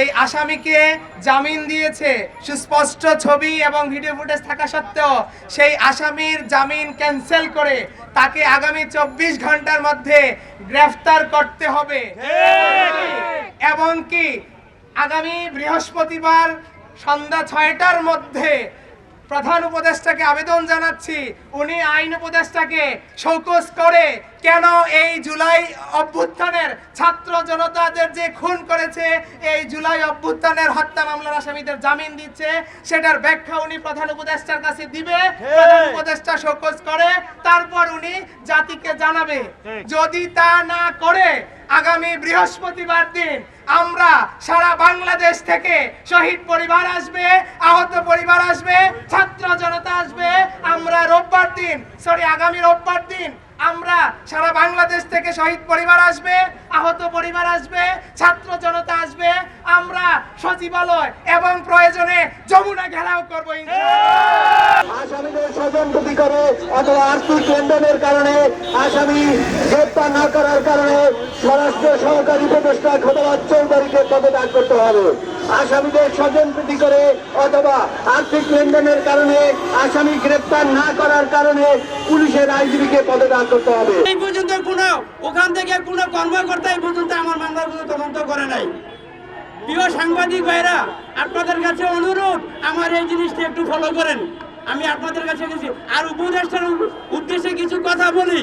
সেই আসামিকে জামিন দিয়েছে, সুস্পষ্ট ছবি এবং ভিডিও ফুটেজ থাকা সত্ত্বেও সেই আসামির জামিন ক্যান্সেল করে তাকে আগামী 24 ঘন্টার মধ্যে গ্রেফতার করতে হবে। এবং কি আগামী বৃহস্পতিবার সন্ধ্যা 6টার মধ্যে প্রধান উপদেষ্টাকে আবেদন জানাচ্ছি, উনি আইন উপদেষ্টাকে শোকজ করে কেন এই জুলাই অভ্যুত্থানের ছাত্র জনতাদের যে খুন করেছে, এই জুলাই অভ্যুত্থানের হত্যা মামলার আসামিদের জামিন দিচ্ছে, সেটার ব্যাখ্যা উনি প্রধান উপদেষ্টার কাছে দিবে। প্রধান উপদেষ্টা শোকজ করে তারপর উনি জাতিকে জানাবে। যদি তা না করে আগামী বৃহস্পতিবার দিন আমরা সারা বাংলাদেশ থেকে শহীদ পরিবার আসবে, আহত পরিবার আসবে, ছাত্র জনতা আসবে। আমরা আগামী রোববার দিন আমরা সারা বাংলাদেশ থেকে শহীদ পরিবার আসবে, আহত পরিবার আসবে, ছাত্র জনতা আসবে। আমরা সচিবালয় এবং প্রয়োজনে যমুনা ঘেরাও করবো ইনশাআল্লাহ। আসামিদের স্বজনপ্রীতি করে অথবা আর্থিক লেনদেনের কারণে আসামি গ্রেপ্তার না করার কারণে স্বরাষ্ট্র সহকারী উপদেষ্টা খোদাবৎ চৌধুরীকে পদত্যাগ করতে হবে। আসামিদের স্বজনপ্রীতি করে অথবা আর্থিক লেনদেনের কারণে আসামি গ্রেপ্তার না করার কারণে পুলিশের আইনজীবীকে পদত্যাগ করতে হবে। এই পর্যন্ত কোনো ওখান থেকে কোনো কর্মকর্তা এই পর্যন্ত আমার মামলার কোনো তদন্ত করে নাই। প্রিয় সাংবাদিক ভাইরা, আপনাদের কাছে অনুরোধ, আমার এই জিনিসটা একটু ফলো করেন। আমি আপনাদের কাছে গেছি আর উপদেষ্টার উদ্দেশ্যে কিছু কথা বলি।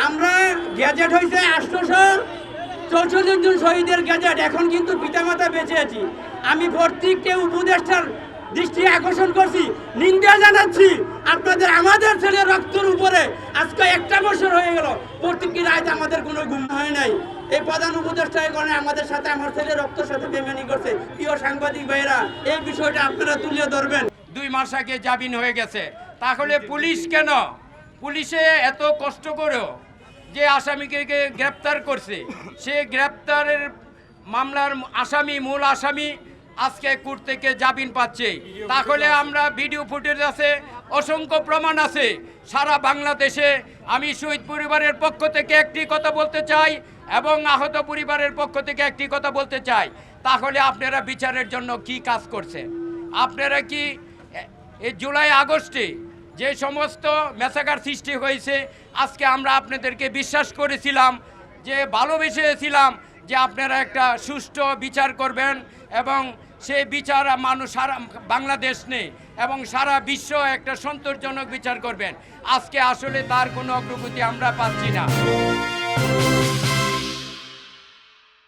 আমরা গ্যাজেট হয়েছে 844 জন শহীদের গ্যাজেট, এখন কিন্তু পিতামাতা বেঁচে আছি। আমি প্রত্যেককে উপদেষ্টার দৃষ্টি আকর্ষণ করছি, নিন্দা জানাচ্ছি। আপনাদের আমাদের ছেলে রক্তের উপরে আজকে 1টা বছর হয়ে গেল, প্রত্যেকটি রাত আমাদের কোনো ঘুম হয় নাই। এই প্রধান উপদেষ্টার কারণে আমাদের সাথে আমার ছেলে রক্তের সাথে বেমানি করছে। প্রিয় সাংবাদিক ভাইরা, এই বিষয়টা আপনারা তুলে ধরবেন। 2 মাস আগে জামিন হয়ে গেছে, তাহলে পুলিশ কেন? পুলিশে এত কষ্ট করেও যে আসামিকে গ্রেপ্তার করছে, সে গ্রেপ্তারের মামলার মূল আসামি আজকে কোর্ট থেকে জামিন পাচ্ছে। তাহলে আমরা ভিডিও ফুটেজ আছে, অসংখ্য প্রমাণ আছে সারা বাংলাদেশে। আমি শহীদ পরিবারের পক্ষ থেকে একটি কথা বলতে চাই এবং আহত পরিবারের পক্ষ থেকে একটি কথা বলতে চাই। তাহলে আপনারা বিচারের জন্য কি কাজ করছেন? আপনারা কি এই জুলাই আগস্টে যে সমস্ত মেসাকার সৃষ্টি হয়েছে, আজকে আমরা আপনাদেরকে বিশ্বাস করেছিলাম, যে ভালোবেসেছিলাম যে আপনারা একটা সুষ্ঠু বিচার করবেন এবং সেই বিচার মানুষ সারা বাংলাদেশ নেই এবং সারা বিশ্ব একটা সন্তোষজনক বিচার করবেন। আজকে আসলে তার কোনো অগ্রগতি আমরা পাচ্ছি না।